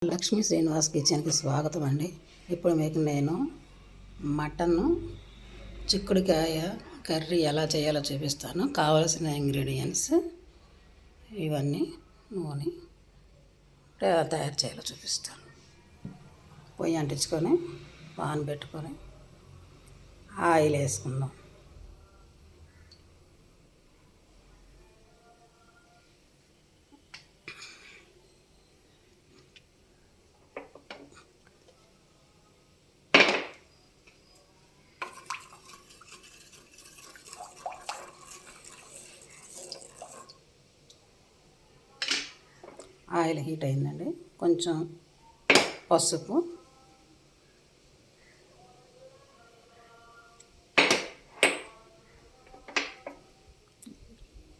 లక్ష్మీ శ్రీనివాస్ కిచెన్కి స్వాగతం అండి. ఇప్పుడు మీకు నేను మటన్ చిక్కుడుకాయ కర్రీ ఎలా చేయాలో చూపిస్తాను. కావలసిన ఇంగ్రీడియంట్స్ ఇవన్నీ, నూనె ఎలా తయారు చేయాలో చూపిస్తాను. పొయ్యి అంటించుకొని పాన్ పెట్టుకొని ఆయిల్ వేసుకుందాం. ఆయిల్ హీట్ అయిందండి. కొంచెం పసుపు,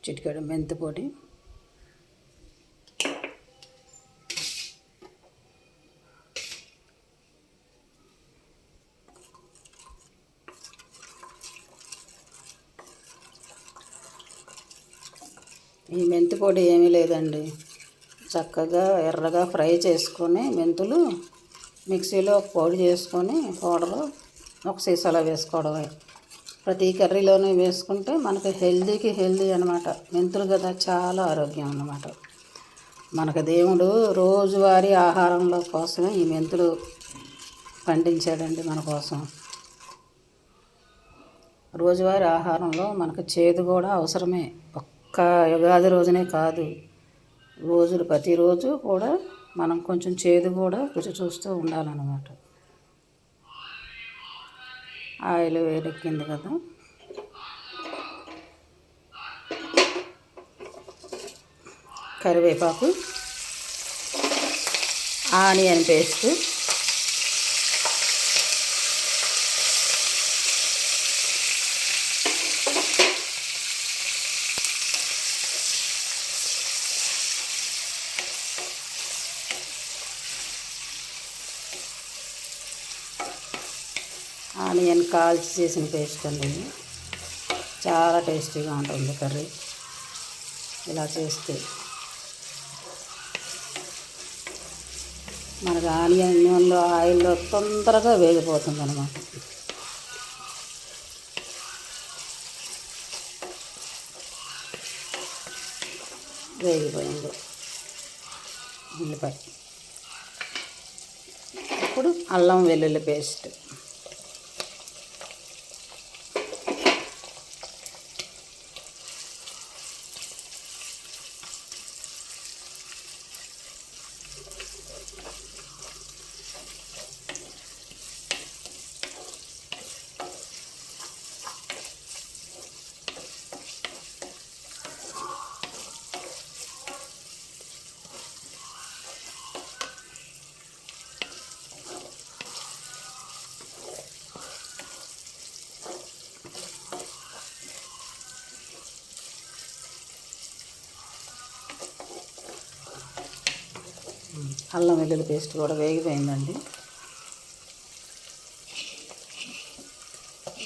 చిటికెడు మెంతి పొడి, ఈ మెంతి పొడి ఏమీ లేదండి, చక్కగా ఎర్రగా ఫ్రై చేసుకొని మెంతులు మిక్సీలో పొడి చేసుకొని పౌడరు ఒక సీసాలో వేసుకోవడమే. ప్రతి కర్రీలోనూ వేసుకుంటే మనకి హెల్దీకి హెల్దీ అనమాట. మెంతులు కదా, చాలా ఆరోగ్యం అన్నమాట. మనకు దేవుడు రోజువారీ ఆహారంలో కోసమే ఈ మెంతులు పండించాడండి మన కోసం. రోజువారీ ఆహారంలో మనకు చేదు కూడా అవసరమే. ఒక్క యుగాది రోజునే కాదు, ప్రతిరోజు కూడా మనం కొంచెం చేదు కూడా రుచి చూస్తూ ఉండాలన్నమాట. ఆయిల్ వేడెక్కింది కదా, కరివేపాకు, ఆనియన్ పేస్ట్, ఆనియన్ కాల్చి చేసిన పేస్ట్ అండి. చాలా టేస్టీగా ఉంటుంది కర్రీ ఇలా చేస్తే. మనకు ఆనియన్ నూనెలో ఆయిల్లో తొందరగా వేగిపోతుంది అన్నమాట. వేగిపోయింది ఉల్లిపాయ. ఇప్పుడు అల్లం వెల్లుల్లి పేస్ట్, అల్లం వెల్లుల్లి పేస్ట్ కూడా వేగిపోయిందండి.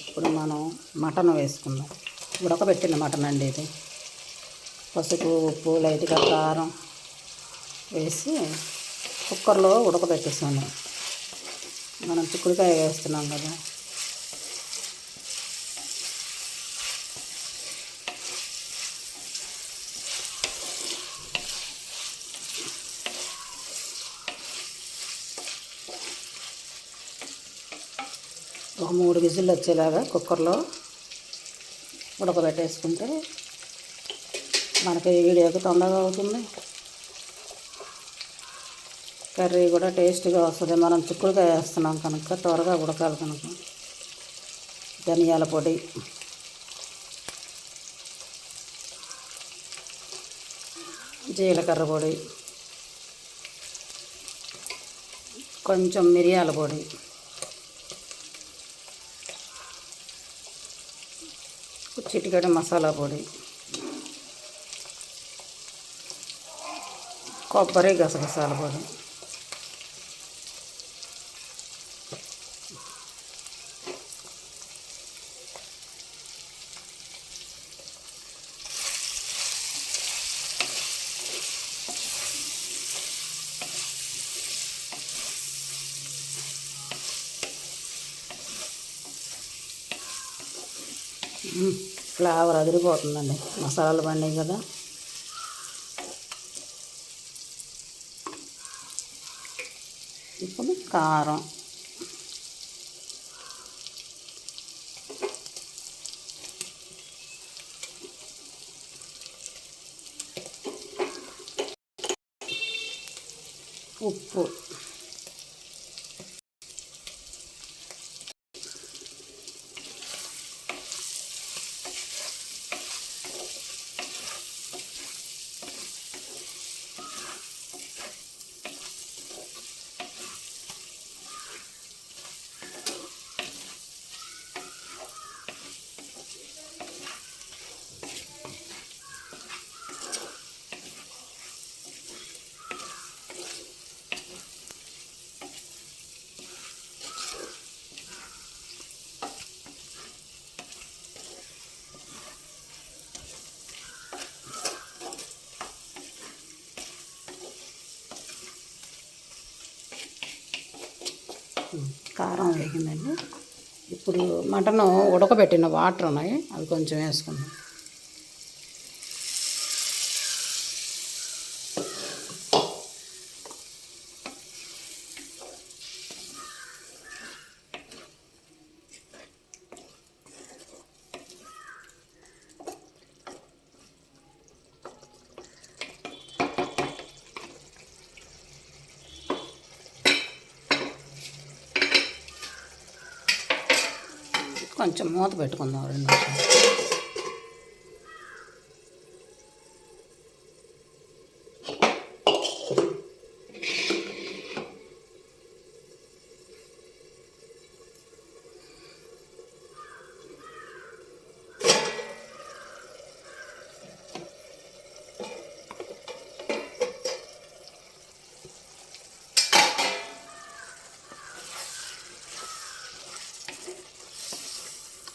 ఇప్పుడు మనం మటన్ వేసుకుందాం. ఉడకబెట్టిన మటన్ అండి ఇది. పసుపు, ఉప్పు, లైట్గా కారం వేసి కుక్కర్లో ఉడకబెట్టేసాను. మనం చిక్కుడుకాయ వేస్తున్నాం కదా, ఒక 3 విజిల్లు వచ్చేలాగా కుక్కర్లో ఉడకబెట్టేసుకుంటే మనకి వీడియోకి తొందరగా అవుతుంది. కర్రీ కూడా టేస్ట్గా వస్తుంది. మనం చిక్కుడుకాయ వేస్తున్నాం కనుక త్వరగా ఉడకాలి కనుక. ధనియాల పొడి, జీలకర్ర పొడి, కొంచెం మిరియాల పొడి, చిటికెడు మసాలా పొడి, కొబ్బరి గసగసాల పొడి, ఫ్లేవర్ అదిరిపోతుందండి. మసాలాలు పండినాయి కదా. ఇప్పుడు కారం, ఉప్పు, కారం వేగిందండి. ఇప్పుడు మటన్ ఉడకబెట్టిన వాటర్ ఉన్నాయి, అవి కొంచెం వేసుకుందాం. కొంచెం మూత పెట్టుకుందాం 2 నిమిషాలు.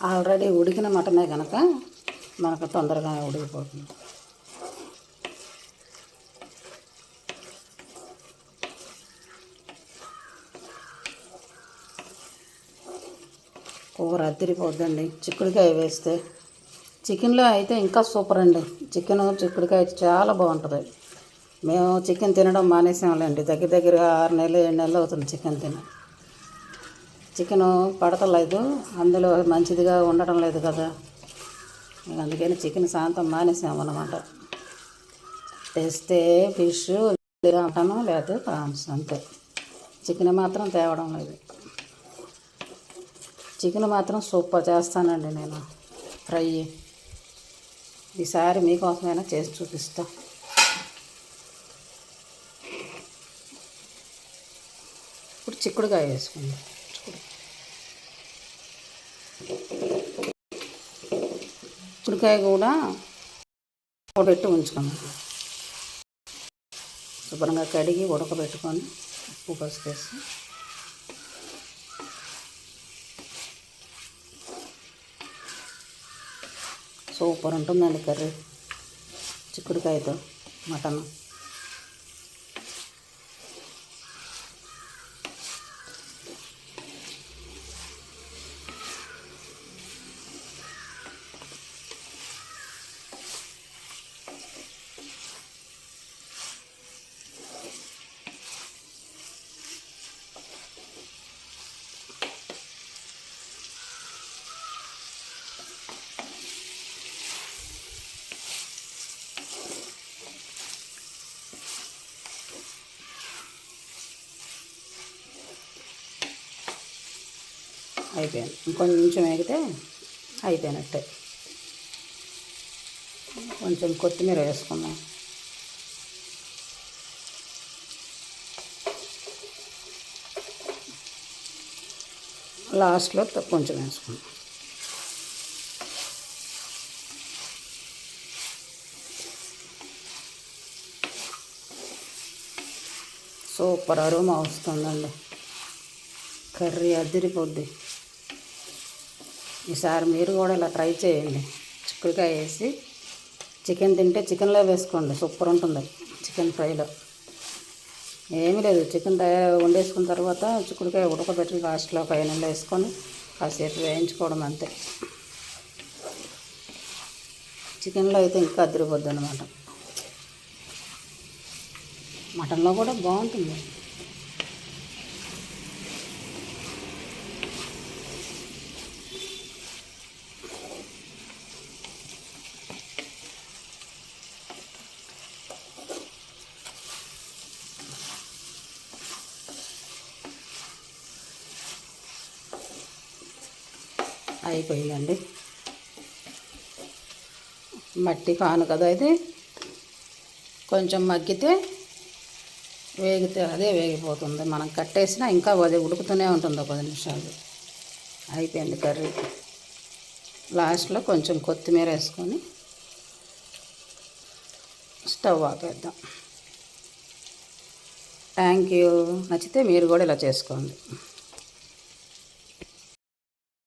ఆల్రెడీ ఉడికిన మటనే కనుక మనకు తొందరగా ఉడికిపోతుంది. కూర అదిరిపోద్దండి చిక్కుడుకాయ వేస్తే. చికెన్లో అయితే ఇంకా సూపర్ అండి. చిక్కుడుకాయ చాలా బాగుంటుంది. మేము చికెన్ తినడం మానేసాంలేండి. దగ్గర 6 నెలలు 7 నెలలు అవుతుంది చికెన్ తిని. చికెను పడతలేదు, అందులో మంచిదిగా ఉండటం లేదు కదా, అందుకని చికెన్ శాంతం మానేసామన్నమాట. తెస్తే ఫిష్, మటను లేదా ప్రాన్స్ అంతే. చికెన్ మాత్రం తేవడం లేదు. చికెన్ మాత్రం సూపర్ చేస్తానండి నేను ఫ్రై. ఈసారి మీకోసమైనా చేసి చూపిస్తా. ఇప్పుడు చిక్కుడుకాయ వేసుకుందాం. చిక్కుడుకాయ కూడా ఉడకబెట్టి ఉంచుకున్నాం. శుభ్రంగా కడిగి ఉడకబెట్టుకొని ఉప్పు పసుపు వేసి సూపర్ ఉంటుందండి కర్రీ చిక్కుడుకాయతో మటన్. అయిపోయింది. ఇంకొంచెం వేగితే అయిపోయినట్టే. కొంచెం కొత్తిమీర వేసుకుందాం. లాస్ట్లో కొంచెం వేసుకుందాం. సూపర్ అరోమా వస్తుందండి. కర్రీ అదిరిపోద్ది. ఈసారి మీరు కూడా ఇలా ట్రై చేయండి. చిక్కుడుకాయ వేసి చికెన్ తింటే చికెన్లో వేసుకోండి, సూపర్ ఉంటుంది. చికెన్ ఫ్రైలో ఏమీ లేదు, చికెన్ వండేసుకున్న తర్వాత చిక్కుడుకాయ ఉడకబెట్టి లాస్ట్లో పైన వేసుకొని కాసేపు వేయించుకోవడం అంతే. చికెన్లో అయితే ఇంకా అదిరిపోద్ది అనమాట. మటన్లో కూడా బాగుంటుంది. అయిపోయిందండి. మట్టి పాను కదా ఇది, కొంచెం మగ్గితే వేగితే అదే వేగిపోతుంది. మనం కట్టేసినా ఇంకా అదే ఉడుకుతూనే ఉంటుంది 10 నిమిషాలు. అయిపోయింది కర్రీ. లాస్ట్లో కొంచెం కొత్తిమీర వేసుకొని స్టవ్ ఆపేద్దాం. Thank you. నచ్చితే మీరు కూడా ఇలా చేసుకోండి.